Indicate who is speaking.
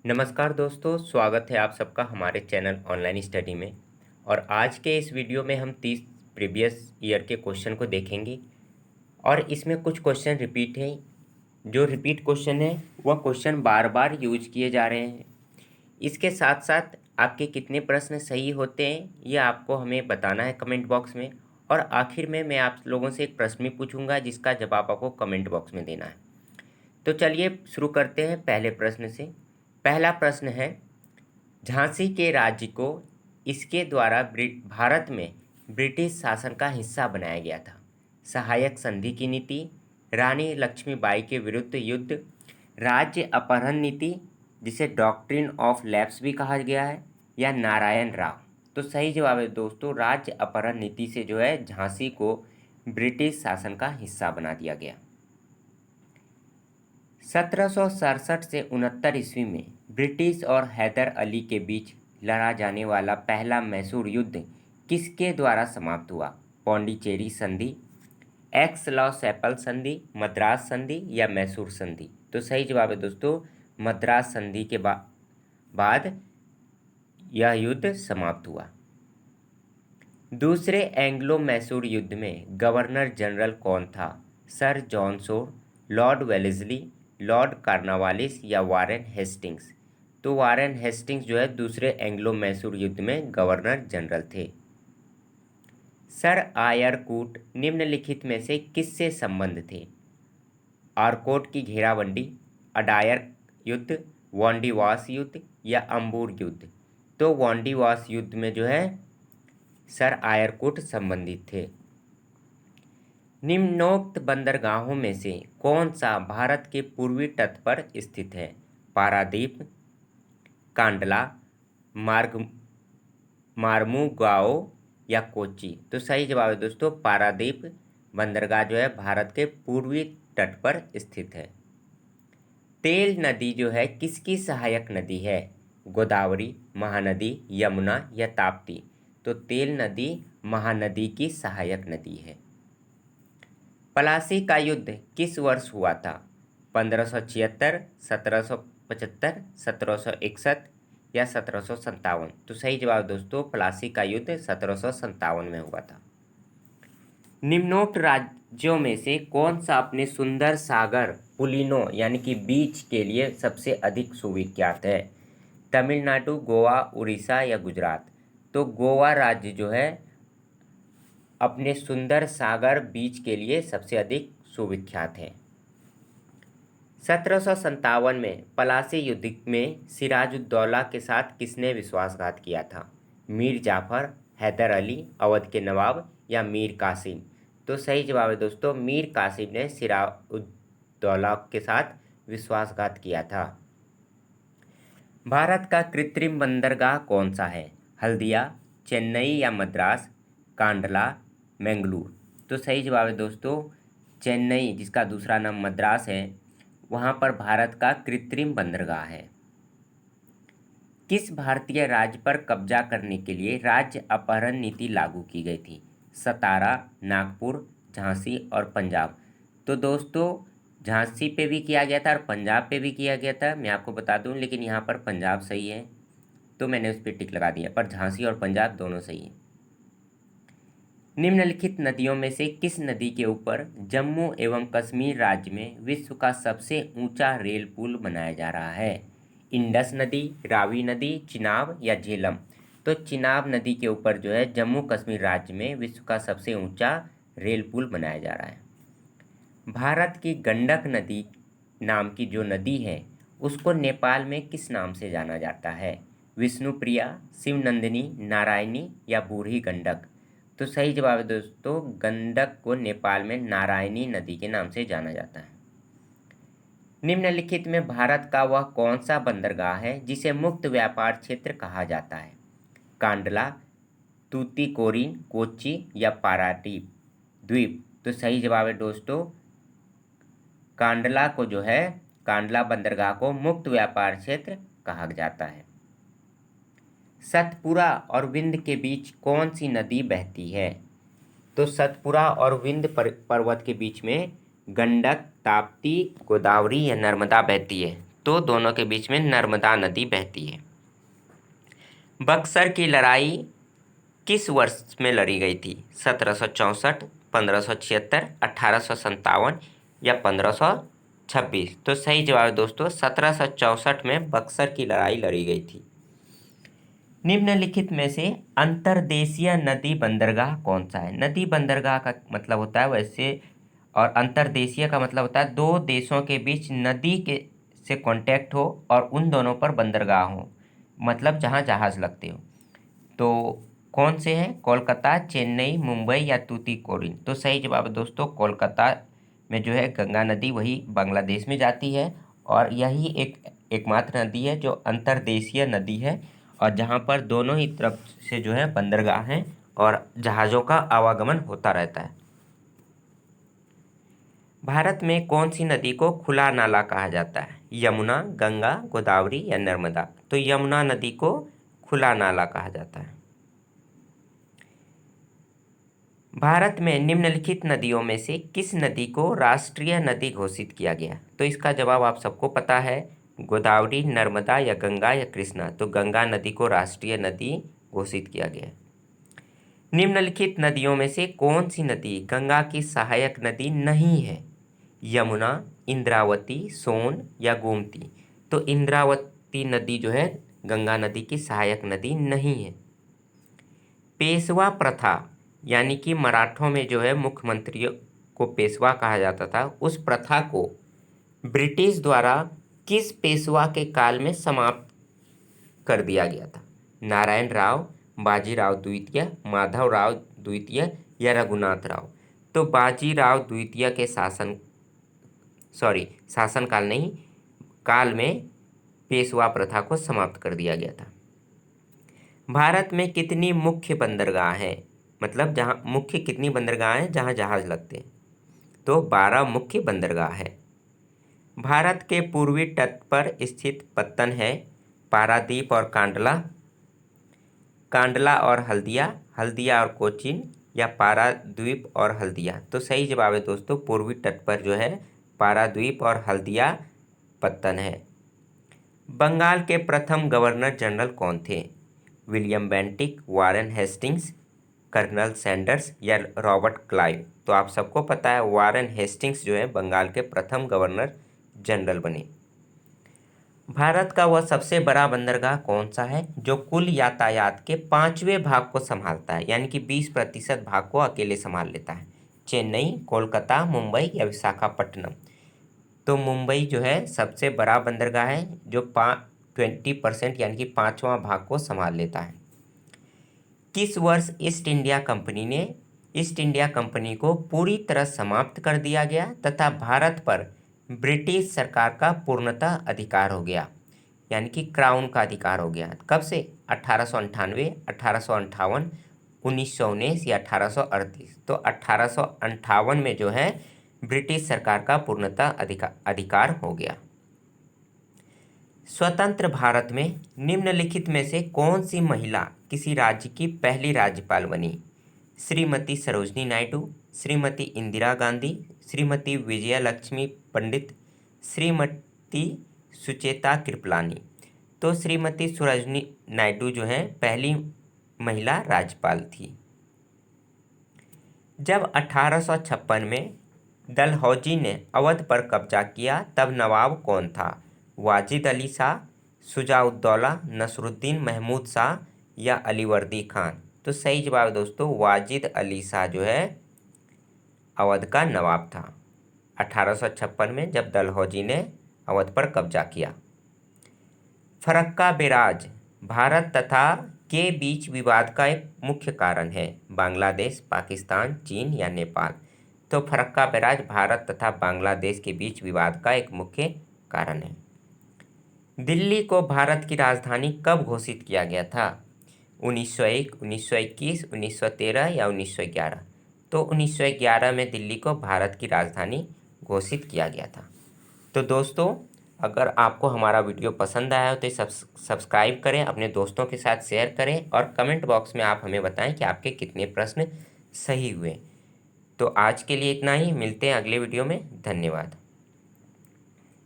Speaker 1: नमस्कार दोस्तों, स्वागत है आप सबका हमारे चैनल ऑनलाइन स्टडी में। और आज के इस वीडियो में हम 30 प्रीवियस ईयर के क्वेश्चन को देखेंगे। और इसमें कुछ क्वेश्चन रिपीट हैं। जो रिपीट क्वेश्चन है वह क्वेश्चन बार बार यूज किए जा रहे हैं। इसके साथ साथ आपके कितने प्रश्न सही होते हैं ये आपको हमें बताना है कमेंट बॉक्स में। और आखिर में मैं आप लोगों से एक प्रश्न भी पूछूंगा जिसका जवाब आपको कमेंट बॉक्स में देना है। तो चलिए शुरू करते हैं पहले प्रश्न से। पहला प्रश्न है, झांसी के राज्य को इसके द्वारा भारत में ब्रिटिश शासन का हिस्सा बनाया गया था। सहायक संधि की नीति, रानी लक्ष्मीबाई के विरुद्ध युद्ध, राज्य अपहरण नीति जिसे डॉक्ट्रिन ऑफ लैप्स भी कहा गया है, या नारायण राव। तो सही जवाब है दोस्तों, राज्य अपहरण नीति से जो है झांसी को ब्रिटिश शासन का हिस्सा बना दिया गया। 1767 से 69 ईस्वी में ब्रिटिश और हैदर अली के बीच लड़ा जाने वाला पहला मैसूर युद्ध किसके द्वारा समाप्त हुआ? पौंडीचेरी संधि, एक्स लॉ सैपल संधि, मद्रास संधि या मैसूर संधि। तो सही जवाब है दोस्तों, मद्रास संधि के बाद यह युद्ध समाप्त हुआ। दूसरे एंग्लो मैसूर युद्ध में गवर्नर जनरल कौन था? Sir John Shore, Lord Wellesley, Lord Cornwallis या वारेन हेस्टिंग्स। तो वारेन हेस्टिंग्स जो है दूसरे एंग्लो मैसूर युद्ध में गवर्नर जनरल थे। सर आयरकूट निम्नलिखित में से किससे संबंध थे? आरकोट की घेराबंदी, अडायर युद्ध, वांडीवास युद्ध या अंबूर युद्ध। तो वांडीवास युद्ध में जो है सर आयरकूट संबंधित थे। निम्नोक्त बंदरगाहों में से कौन सा भारत के पूर्वी तट पर स्थित है? पारादीप, कांडला, मार्मुगाओ या कोच्चि। तो सही जवाब है दोस्तों, पारादीप बंदरगाह जो है भारत के पूर्वी तट पर स्थित है। तेल नदी जो है किसकी सहायक नदी है? गोदावरी, महानदी, यमुना या ताप्ती। तो तेल नदी महानदी की सहायक नदी है। प्लासी का युद्ध किस वर्ष हुआ था? 1576, 1775, 1761 या 1757। तो सही जवाब दोस्तों, प्लासी का युद्ध 1757 में हुआ था। निम्नोक्त राज्यों में से कौन सा अपने सुंदर सागर पुलिनो यानी कि बीच के लिए सबसे अधिक सुविख्यात है? तमिलनाडु, गोवा, उड़ीसा या गुजरात। तो गोवा राज्य जो है अपने सुंदर सागर बीच के लिए सबसे अधिक सुविख्यात है। 1757 में प्लासी युद्ध में सिराजुद्दौला के साथ किसने विश्वासघात किया था? मीर जाफर, हैदर अली, अवध के नवाब या मीर कासिम। तो सही जवाब है दोस्तों, मीर कासिम ने सिराजुद्दौला के साथ विश्वासघात किया था। भारत का कृत्रिम बंदरगाह कौन सा है? हल्दिया, चेन्नई या मद्रास, कांडला, मैंगलोर। तो सही जवाब है दोस्तों, चेन्नई जिसका दूसरा नाम मद्रास है, वहाँ पर भारत का कृत्रिम बंदरगाह है। किस भारतीय राज्य पर कब्जा करने के लिए राज्य अपहरण नीति लागू की गई थी? सतारा, नागपुर, झांसी और पंजाब। तो दोस्तों झांसी पे भी किया गया था और पंजाब पे भी किया गया था, मैं आपको बता दूं, लेकिन यहाँ पर पंजाब सही है तो मैंने उस पर टिक लगा दिया, पर झांसी और पंजाब दोनों सही है। निम्नलिखित नदियों में से किस नदी के ऊपर जम्मू एवं कश्मीर राज्य में विश्व का सबसे ऊंचा रेल पुल बनाया जा रहा है? इंडस नदी, रावी नदी, चिनाब या झेलम। तो चिनाब नदी के ऊपर जो है जम्मू कश्मीर राज्य में विश्व का सबसे ऊंचा रेल पुल बनाया जा रहा है। भारत की गंडक नदी नाम की जो नदी है उसको नेपाल में किस नाम से जाना जाता है? विष्णुप्रिया, शिवनंदिनी, नारायणी या बूढ़ी गंडक। तो सही जवाब है दोस्तों, गंडक को नेपाल में नारायणी नदी के नाम से जाना जाता है। निम्नलिखित में भारत का वह कौन सा बंदरगाह है जिसे मुक्त व्यापार क्षेत्र कहा जाता है? कांडला, तूतीकोरिन, कोच्चि या पारादीप द्वीप। तो सही जवाब है दोस्तों, कांडला को जो है कांडला बंदरगाह को मुक्त व्यापार क्षेत्र कहा जाता है। सतपुरा और विंध्य के बीच कौन सी नदी बहती है? तो सतपुरा और विंध्य पर्वत के बीच में गंडक, ताप्ती, गोदावरी या नर्मदा बहती है। तो दोनों के बीच में नर्मदा नदी बहती है। बक्सर की लड़ाई किस वर्ष में लड़ी गई थी? 1764, 1576, 1857 या 1526? तो सही जवाब है दोस्तों 1764 में बक्सर की लड़ाई लड़ी गई थी। निम्नलिखित में से अंतर्देशीय नदी बंदरगाह कौन सा है? नदी बंदरगाह का मतलब होता है वैसे, और अंतर्देशीय का मतलब होता है दो देशों के बीच नदी के से कांटेक्ट हो और उन दोनों पर बंदरगाह हो, मतलब जहाँ जहाज़ लगते हो। तो कौन से हैं? कोलकाता, चेन्नई, मुंबई या तूतीकोरिन? तो सही जवाब है दोस्तों कोलकाता में जो है गंगा नदी वही बांग्लादेश में जाती है, और यही एकमात्र नदी है जो अंतर्देशीय नदी है, और जहाँ पर दोनों ही तरफ से जो है बंदरगाह हैं और जहाज़ों का आवागमन होता रहता है। भारत में कौन सी नदी को खुला नाला कहा जाता है? यमुना, गंगा, गोदावरी या नर्मदा? तो यमुना नदी को खुला नाला कहा जाता है। भारत में निम्नलिखित नदियों में से किस नदी को राष्ट्रीय नदी घोषित किया गया? तो इसका जवाब आप सबको पता है, गोदावरी, नर्मदा या गंगा या कृष्णा? तो गंगा नदी को राष्ट्रीय नदी घोषित किया गया। निम्नलिखित नदियों में से कौन सी नदी गंगा की सहायक नदी नहीं है? यमुना, इंद्रावती, सोन या गोमती? तो इंद्रावती नदी जो है गंगा नदी की सहायक नदी नहीं है। पेशवा प्रथा, यानी कि मराठों में जो है मुख्यमंत्रियों को पेशवा कहा जाता था, उस प्रथा को ब्रिटिश द्वारा किस पेशवा के काल में समाप्त कर दिया गया था? नारायण राव, बाजीराव द्वितीय, माधवराव द्वितीय या रघुनाथ राव? तो बाजीराव द्वितीय के शासनकाल नहीं, काल में पेशवा प्रथा को समाप्त कर दिया गया था। भारत में कितनी मुख्य बंदरगाह हैं? मतलब जहाँ मुख्य कितनी बंदरगाह हैं जहाँ जहाज़ लगते हैं? तो 12 मुख्य बंदरगाह है। भारत के पूर्वी तट पर स्थित पत्तन है पारादीप और कांडला, कांडला और हल्दिया, हल्दिया और कोचीन या पाराद्वीप और हल्दिया? तो सही जवाब है दोस्तों पूर्वी तट पर जो है पाराद्वीप और हल्दिया पत्तन है। बंगाल के प्रथम गवर्नर जनरल कौन थे? William Bentinck, Warren Hastings, colonel Sanders या रॉबर्ट क्लाइव? तो आप सबको पता है वारेन हेस्टिंग्स जो है बंगाल के प्रथम गवर्नर जनरल बने। भारत का वह सबसे बड़ा बंदरगाह कौन सा है जो कुल यातायात के 5वें भाग को संभालता है, यानी कि 20% भाग को अकेले संभाल लेता है? चेन्नई, कोलकाता, मुंबई या विशाखापट्टनम? तो मुंबई जो है सबसे बड़ा बंदरगाह है जो 20% यानी कि 5वां भाग को संभाल लेता है। किस वर्ष ईस्ट इंडिया कंपनी को पूरी तरह समाप्त कर दिया गया तथा भारत पर ब्रिटिश सरकार का पूर्णतः अधिकार हो गया, यानी कि क्राउन का अधिकार हो गया? कब से? 1898, 1858, 1919 या 1838? तो 1858 में जो है ब्रिटिश सरकार का पूर्णतः अधिकार हो गया। स्वतंत्र भारत में निम्नलिखित में से कौन सी महिला किसी राज्य की पहली राज्यपाल बनी? श्रीमती सरोजनी नायडू, श्रीमती इंदिरा गांधी, श्रीमती विजयलक्ष्मी पंडित, श्रीमती सुचेता कृपलानी? तो श्रीमती सरोजनी नायडू जो है पहली महिला राज्यपाल थी। जब 1856 में डलहौजी ने अवध पर कब्जा किया तब नवाब कौन था? वाजिद अली शाह, शुजाउद्दौला, नसरुद्दीन महमूद शाह या अलीवर्दी खान? तो सही जवाब दोस्तों वाजिद अली शाह जो है अवध का नवाब था 1856 में जब डलहौजी ने अवध पर कब्जा किया। फरक्का बैराज भारत तथा के बीच विवाद का एक मुख्य कारण है? बांग्लादेश, पाकिस्तान, चीन या नेपाल? तो फरक्का बैराज भारत तथा बांग्लादेश के बीच विवाद का एक मुख्य कारण है। दिल्ली को भारत की राजधानी कब घोषित किया गया था? 1901, 1921, 1913 या 1911? तो 1911 में दिल्ली को भारत की राजधानी घोषित किया गया था। तो दोस्तों अगर आपको हमारा वीडियो पसंद आया हो तो सब्सक्राइब करें, अपने दोस्तों के साथ शेयर करें और कमेंट बॉक्स में आप हमें बताएं कि आपके कितने प्रश्न सही हुए। तो आज के लिए इतना ही, मिलते हैं अगले वीडियो में। धन्यवाद।